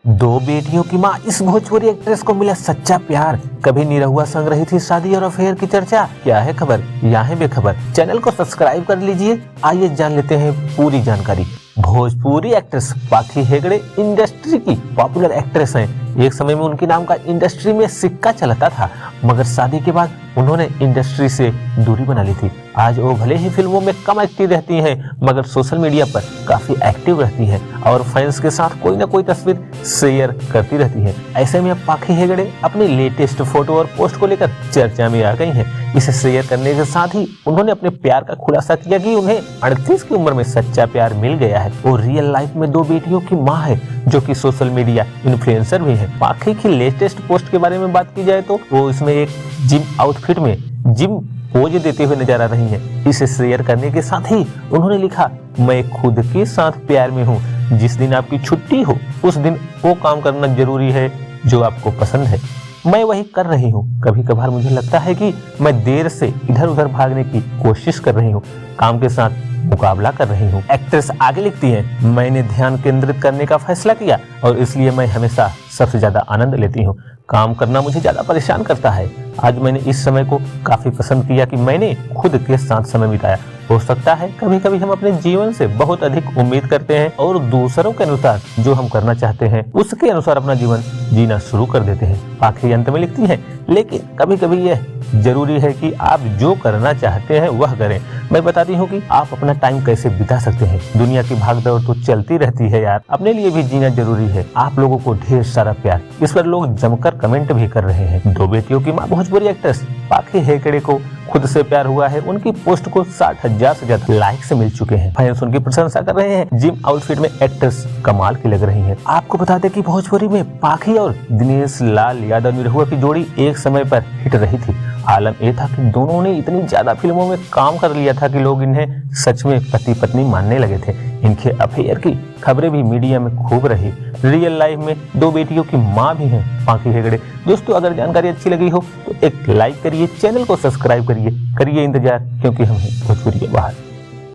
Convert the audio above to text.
दो बेटियों की मां इस भोजपुरी एक्ट्रेस को मिला सच्चा प्यार। कभी निरहुआ संग रही थी शादी और अफेयर की चर्चा। क्या है खबर, यहाँ है बेखबर। चैनल को सब्सक्राइब कर लीजिए। आइए जान लेते हैं पूरी जानकारी। भोजपुरी एक्ट्रेस पाखी हेगड़े इंडस्ट्री की पॉपुलर एक्ट्रेस हैं। एक समय में उनके नाम का इंडस्ट्री में सिक्का चलता था, मगर शादी के बाद उन्होंने इंडस्ट्री से दूरी बना ली थी। आज वो भले ही फिल्मों में कम एक्टिव रहती हैं, मगर सोशल मीडिया पर काफी एक्टिव रहती हैं और फैंस के साथ कोई ना कोई तस्वीर शेयर करती रहती हैं। ऐसे में अब पाखी हेगड़े अपनी लेटेस्ट फोटो और पोस्ट को लेकर चर्चा में आ गई हैं। इसे शेयर करने के साथ ही उन्होंने अपने प्यार का खुलासा किया कि उन्हें 38 की उम्र में सच्चा प्यार मिल गया है। वो रियल लाइफ में दो बेटियों की माँ है, जो कि सोशल मीडिया इन्फ्लुएंसर भी है। पाखी की लेटेस्ट पोस्ट के बारे में बात की जाए तो वो इसमें एक जिम आउटफिट में जिम पोज देते हुए नजर आ रही हैं। इसे शेयर करने के साथ ही उन्होंने लिखा, मैं खुद के साथ प्यार में हूँ। जिस दिन आपकी छुट्टी हो उस दिन वो काम करना जरूरी है जो आपको पसंद है। मैं वही कर रही हूँ। कभी कभार मुझे लगता है कि मैं देर से इधर उधर भागने की कोशिश कर रही हूँ, काम के साथ मुकाबला कर रही हूँ। एक्ट्रेस आगे लिखती है, मैंने ध्यान केंद्रित करने का फैसला किया और इसलिए मैं हमेशा सबसे ज्यादा आनंद लेती हूँ। काम करना मुझे ज्यादा परेशान करता है। आज मैंने इस समय को काफी पसंद किया कि मैंने खुद के साथ समय बिताया। हो सकता है कभी कभी हम अपने जीवन से बहुत अधिक उम्मीद करते हैं और दूसरों के अनुसार जो हम करना चाहते हैं उसके अनुसार अपना जीवन जीना शुरू कर देते हैं। आखिरी अंत में लिखती है, लेकिन कभी कभी यह जरूरी है कि आप जो करना चाहते हैं वह करें। मैं बताती हूँ कि आप अपना टाइम कैसे बिता सकते हैं। दुनिया की भागदौड़ तो चलती रहती है यार, अपने लिए भी जीना जरूरी है। आप लोगों को ढेर सारा प्यार। इस पर लोग जमकर कमेंट भी कर रहे हैं। दो बेटियों की मां भोजपुरी एक्ट्रेस पाखी हेगड़े को खुद से प्यार हुआ है। उनकी पोस्ट को 60,000 से ज्यादा लाइक से मिल चुके हैं। फैंस उनकी प्रशंसा कर रहे हैं। जिम आउटफिट में एक्ट्रेस कमाल की लग रही है। आपको बता दें कि भोजपुरी में पाखी और दिनेश लाल यादव निरहुआ की जोड़ी एक समय पर हिट रही थी। आलम ये था कि दोनों ने इतनी ज्यादा फिल्मों में काम कर लिया था कि लोग इन्हें सच में पति पत्नी मानने लगे थे। इनके अफेयर की खबरें भी मीडिया में खूब रही। रियल लाइफ में दो बेटियों की मां भी हैं पाखी हेगड़े। दोस्तों, अगर जानकारी अच्छी लगी हो तो एक लाइक करिए, चैनल को सब्सक्राइब करिए इंतजार, क्योंकि हम हैं भोजपुरी के बाहर।